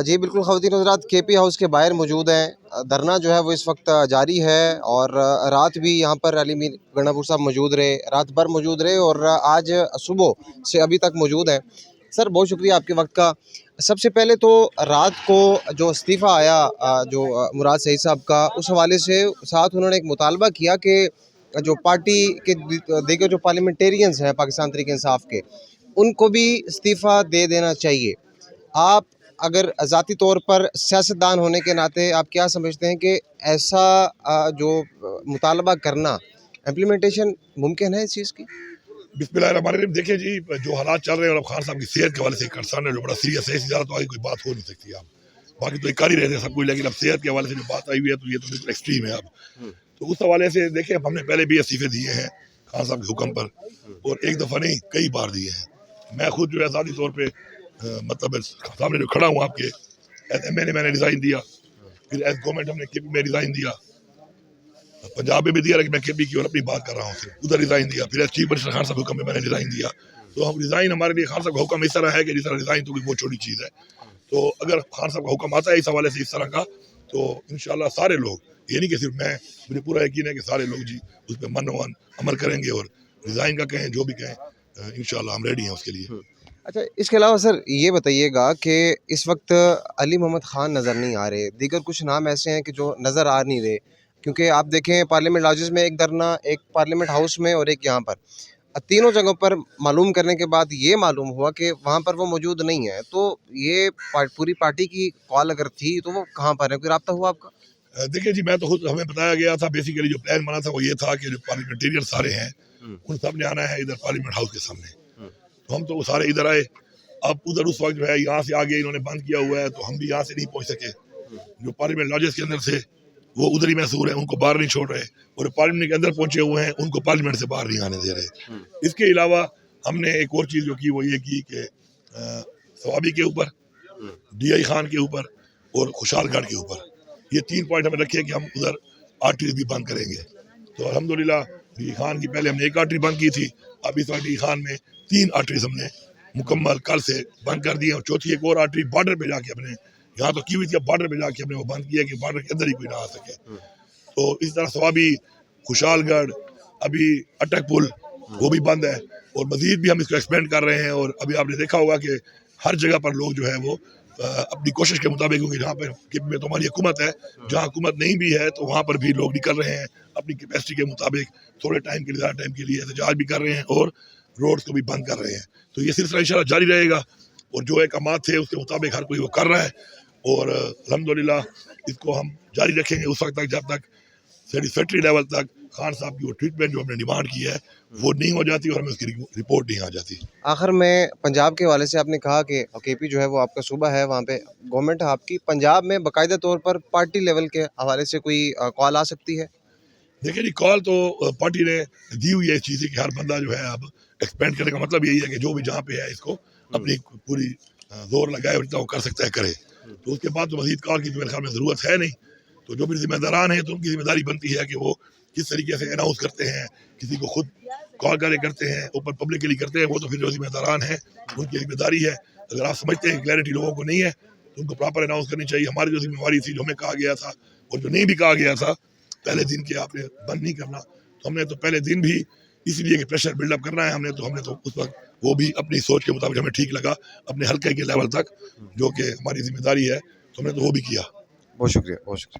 جی بالکل خواتین حضرات کے پی ہاؤس کے باہر موجود ہیں. دھرنا جو ہے وہ اس وقت جاری ہے اور رات بھی یہاں پر علی میر گنڈا صاحب موجود رہے, رات بھر موجود رہے اور آج صبح سے ابھی تک موجود ہیں. سر بہت شکریہ آپ کے وقت کا. سب سے پہلے تو رات کو جو استعفیٰ آیا جو مراد سعید صاحب کا, اس حوالے سے ساتھ انہوں نے ایک مطالبہ کیا کہ جو پارٹی کے دیگر جو پارلیمنٹیرینز ہیں پاکستان تحریک انصاف کے, ان کو بھی استعفیٰ دے دینا چاہیے. آپ اگر ذاتی طور پر سیاستدان ہونے کے ناطے آپ کیا سمجھتے ہیں کہ ایسا جو مطالبہ کرنا امپلیمنٹیشن ممکن ہے اس چیز کی؟ بسم اللہ الرحمن الرحیم. دیکھیں جی, جو حالات چل رہے ہیں اور اب خان صاحب کی صحت کے حوالے سے کنسرن ہے جو بڑا سیریس ہے, اس سے زیادہ تو آگے کوئی بات ہو نہیں سکتی. آپ باقی تو ایک کر ہی رہے تھے سب کچھ, لیکن اب صحت کے حوالے سے جو بات آئی ہوئی ہے تو یہ تو بالکل ایکسٹریم ہے. اب تو اس حوالے سے دیکھیں, ہم نے پہلے بھی استعفے دیے ہیں خان صاحب کے حکم پر, اور ایک دفعہ نہیں کئی بار دیے ہیں. میں خود جو ہے ذاتی طور پہ مطلب سامنے جو کھڑا ہوں آپ کے, ایز ایم این اے میں نے ریزائن دیا, پھر ایز گورنمنٹ ہم نے کے پی میں ریزائن دیا, پنجاب میں بھی دیا, لیکن میں کے پی کی اور اپنی بات کر رہا ہوں, پھر ادھر ریزائن دیا, پھر ایز چیف منسٹر خان صاحب کے حکم میں نے ریزائن دیا. تو ہم ریزائن ہمارے لیے خان صاحب کا حکم اس طرح ہے کہ جس طرح ریزائن تو کوئی بہت چھوٹی چیز ہے. تو اگر خان صاحب کا حکم آتا ہے اس حوالے سے اس طرح کا, تو انشاءاللہ سارے لوگ, یہ نہیں کہ صرف میں, مجھے پورا یقین ہے کہ سارے لوگ جی اس پہ من و عمل کریں گے, اور ریزائن کا کہیں جو بھی کہیں انشاءاللہ ہم ریڈی ہیں اس کے لیے. اچھا, اس کے علاوہ سر یہ بتائیے گا کہ اس وقت علی محمد خان نظر نہیں آ رہے, دیگر کچھ نام ایسے ہیں کہ جو نظر آ نہیں رہے, کیونکہ آپ دیکھیں پارلیمنٹ لاجز میں ایک دھرنا, ایک پارلیمنٹ ہاؤس میں اور ایک یہاں پر, تینوں جگہوں پر معلوم کرنے کے بعد یہ معلوم ہوا کہ وہاں پر وہ موجود نہیں ہے. تو یہ پوری پارٹی کی کال اگر تھی تو وہ کہاں پر ہے, کوئی رابطہ ہوا آپ کا؟ دیکھیں جی, میں تو خود, ہمیں بتایا گیا تھا بیسیکلی جو پلان بنا تھا وہ یہ تھا کہ جو پارلیمنٹیرین سارے ہیں ان سب نے آنا ہے ادھر پارلیمنٹ ہاؤس کے سامنے. تو ہم تو وہ سارے ادھر آئے. اب ادھر اس وقت جو ہے یہاں سے آگے انہوں نے بند کیا ہوا ہے, تو ہم بھی یہاں سے نہیں پہنچ سکے. جو پارلیمنٹ لاجز کے اندر سے وہ ادھر ہی محصور ہیں, ان کو باہر نہیں چھوڑ رہے, اور پارلیمنٹ کے اندر پہنچے ہوئے ہیں ان کو پارلیمنٹ سے باہر نہیں آنے دے رہے. اس کے علاوہ ہم نے ایک اور چیز جو کی وہ یہ کی کہ ثوابی کے اوپر, ڈی آئی خان کے اوپر اور خوشحال گڑھ کے اوپر, یہ 3 پوائنٹ ہمیں رکھے کہ ہم ادھر آرٹریز بھی بند کریں گے. تو الحمدللہ ڈی آئی خان کی پہلے ہم نے 1 آرٹری بند کی تھی, اب اس وقت ڈی آئی خان میں 3 آرٹریز ہم نے مکمل کل سے بند کر دی, اور چوتھی ایک اور آرٹری بارڈر پہ جا کے اپنے یہاں تو کی ہوئی تھی, اب بارڈر پہ جا کے ہم نے وہ بند کیا کہ بارڈر کے اندر ہی کوئی نہ آ سکے. تو اس طرح ثوابی, خوشحال گڑھ, ابھی اٹک پل وہ بھی بند ہے, اور مزید بھی ہم اس کو ایکسپینڈ کر رہے ہیں. اور ابھی آپ نے دیکھا ہوگا کہ ہر جگہ پر لوگ جو ہے وہ اپنی کوشش کے مطابق, کیونکہ جہاں پہ میں تو ہماری حکومت ہے, جہاں حکومت نہیں بھی ہے تو وہاں پر بھی لوگ نکل رہے ہیں اپنی کیپیسٹی کے مطابق, تھوڑے ٹائم کے لیے, زیادہ ٹائم کے لیے احتجاج بھی کر رہے ہیں اور روڈز کو بھی بند کر رہے ہیں. تو یہ سلسلہ انشاءاللہ جاری رہے گا, اور جو احکامات تھے اس کے مطابق ہر کوئی وہ کر رہا ہے, اور الحمدللہ اس کو ہم جاری رکھیں گے اس وقت تک جب تک سیٹسفیکٹری لیول تک خان صاحب کی وہ ٹریٹمنٹ جو ہم نے ڈیمانڈ کی ہے وہ نہیں ہو جاتی اور ہمیں اس کی رپورٹ نہیں آ جاتی. آخر میں پنجاب کے حوالے سے آپ نے کہا کہ کے پی جو ہے وہ آپ کا صوبہ ہے, وہاں پہ گورنمنٹ ہے آپ کی, پنجاب میں باقاعدہ طور پر پارٹی لیول کے حوالے سے کوئی کال آ سکتی ہے؟ دیکھیں جی, کال تو پارٹی نے دی ہوئی ہے اس چیز کہ ہر بندہ جو ہے اب ایکسپینڈ کرنے کا مطلب یہی ہے کہ جو بھی جہاں پہ ہے اس کو اپنی پوری زور لگائے اور جتنا وہ کر سکتا ہے کرے. تو اس کے بعد تو مزید کال کی تو میرے خیال میں ضرورت ہے نہیں. تو جو بھی ذمہ داران ہیں تو ان کی ذمہ داری بنتی ہے کہ وہ کس طریقے سے اناؤنس کرتے ہیں, کسی کو خود کال کرتے ہیں, اوپن پبلک کے لیے کرتے ہیں, وہ تو پھر جو ذمہ داران ہیں ان کی ذمہ داری ہے. اگر آپ سمجھتے ہیں کہ کلیئرٹی لوگوں کو نہیں ہے تو ان کو پراپر اناؤنس کرنی چاہیے. ہماری جو ذمہ داری تھی, جو ہمیں کہا گیا تھا اور جو نہیں بھی کہا گیا تھا پہلے دن کے آپ نے بند نہیں کرنا, تو ہم نے تو پہلے دن بھی اس لیے کہ پریشر بلڈ اپ کرنا ہے, ہم نے تو اس وقت وہ بھی اپنی سوچ کے مطابق ہمیں ٹھیک لگا اپنے حلقے کے لیول تک جو کہ ہماری ذمہ داری ہے, تو ہم نے تو وہ بھی کیا. بہت شکریہ, بہت شکریہ.